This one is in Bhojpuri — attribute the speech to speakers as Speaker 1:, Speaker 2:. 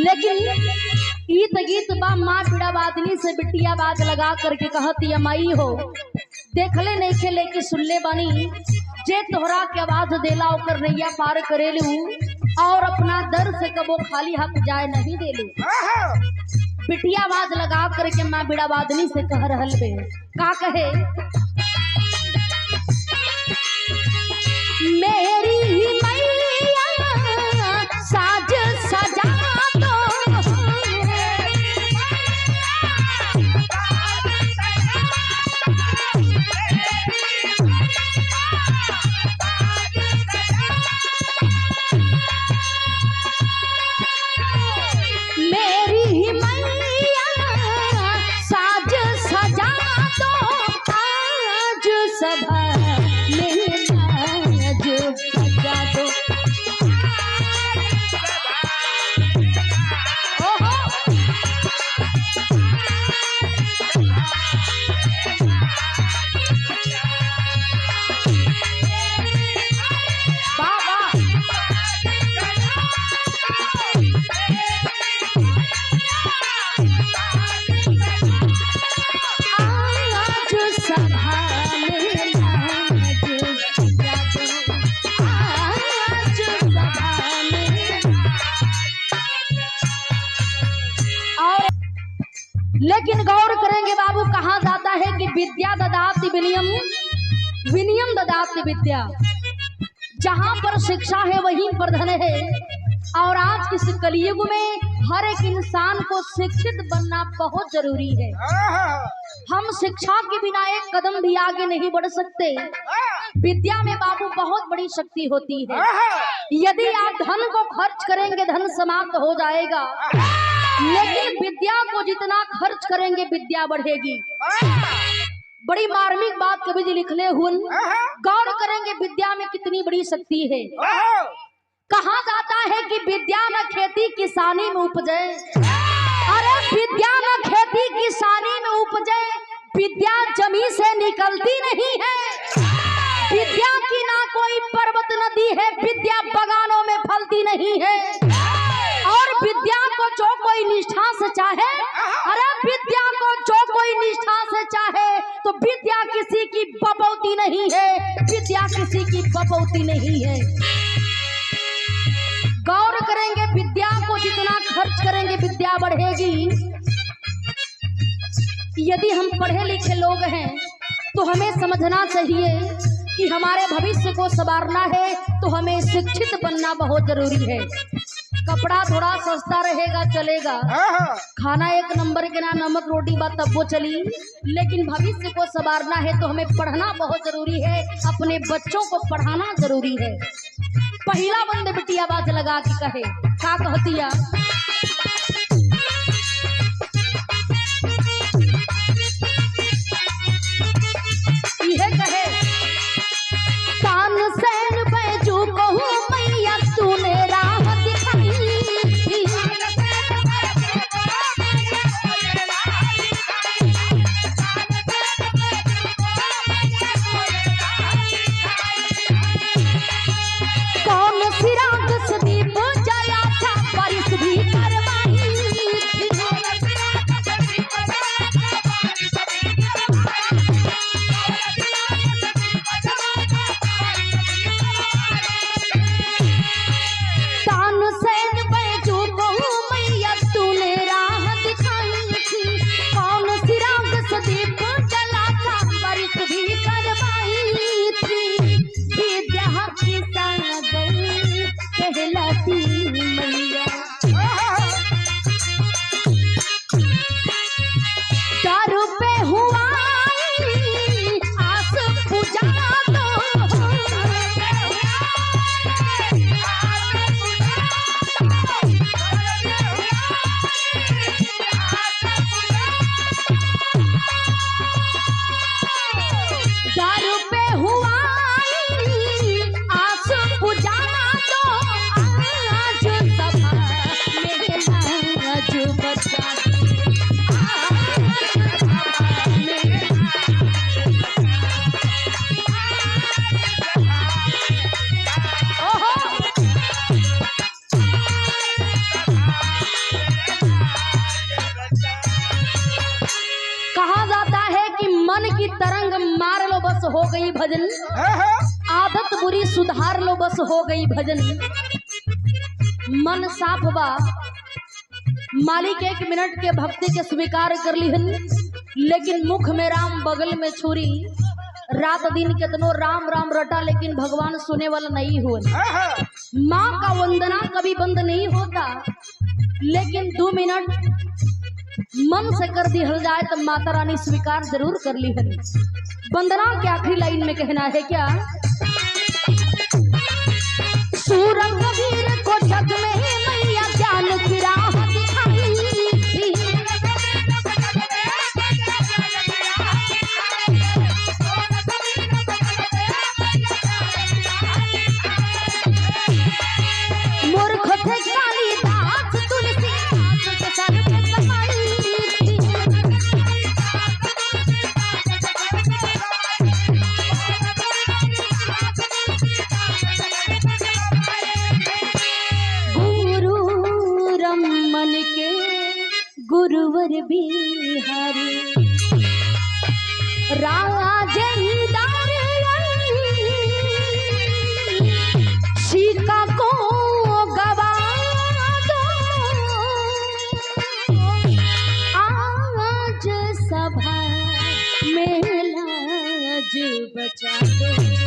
Speaker 1: लेकिन ईत गीत बा माँ पीड़ा बादनी से बिटिया बात लगा करके कहती माई हो देखले नहीं खे लेके सुनले बानी जे तोहरा के आवाज देला ओकर नैया पार करेलू और अपना दर से कबो खाली हाथ जाए नहीं देलू। बिटिया आवाज लगा करके माँ बीड़ा बादनी से कह रहल बे का कहे मेरी मैया साज सजा दो मेरी मैया साज सजा दो आज सभा में सजा दो। लेकिन गौर करेंगे बाबू कहा जाता है कि विद्या ददाति विनयम विनयम ददाति विद्या। जहां पर शिक्षा है वहीं पर धन है और आज के इस कलयुग में हर एक इंसान को शिक्षित बनना बहुत जरूरी है। हम शिक्षा के बिना एक कदम भी आगे नहीं बढ़ सकते। विद्या में बाबू बहुत बड़ी शक्ति होती है। यदि आप धन को खर्च करेंगे धन समाप्त हो जाएगा, लेकिन विद्या को जितना खर्च करेंगे विद्या बढ़ेगी। बड़ी मार्मिक बात कवि जी लिखले हुए गौर करेंगे विद्या में कितनी बड़ी शक्ति है। कहा जाता है कि विद्या न खेती किसानी में उपजे। अरे विद्या न खेती किसानी में उपजे, विद्या जमी से निकलती नहीं है। विद्या की ना कोई पर्वत नदी है, विद्या बगानों में फलती नहीं है। और विद्या को जो कोई निष्ठा से चाहे, अरे विद्या को जो कोई निष्ठा से चाहे तो विद्या किसी की बपौती नहीं है, विद्या किसी की बपौती नहीं है। गौर करेंगे विद्या को जितना खर्च करेंगे विद्या बढ़ेगी। यदि हम पढ़े लिखे लोग हैं तो हमें समझना चाहिए कि हमारे भविष्य को संवारना है तो हमें शिक्षित बनना बहुत जरूरी है। कपड़ा थोड़ा सस्ता रहेगा चलेगा, खाना एक नंबर के ना नमक रोटी बात तब वो चली, लेकिन भविष्य को संवारना है तो हमें पढ़ना बहुत जरूरी है, अपने बच्चों को पढ़ाना जरूरी है। पहला बंद बिटिया आवाज लगा के कहे क्या कहतिया यह कहे तानसेन बैजू कहूँ मैया तूने राह दिखाई। कौन सिराग से दीप जला था बारिश भी हो गई भजन, आदत बुरी सुधार लो बस हो गई भजन। मन साफ बा मालिक 1 मिनट के भक्ति के स्वीकार कर लिहन, लेकिन मुख में राम बगल में छुरी। रात दिन कितनो राम राम रटा लेकिन भगवान सुने वाला नहीं हुआ। माँ का वंदना कभी बंद नहीं होता, लेकिन 2 मिनट मन से कर दिया जाए तो माता रानी स्वीकार जरूर कर ली है। वंदना के आखिरी लाइन में कहना है क्या, सूरज वीर को जग में मैया ज्ञान की राह दिखाई थी। मूर्ख थे कालिदास तुलसीदास के सर पे समाई थी। गुरु रमन के गुरुवर बिहारी राजेंद्र सीता को गवा दो आज सभा में लाज बचा दो।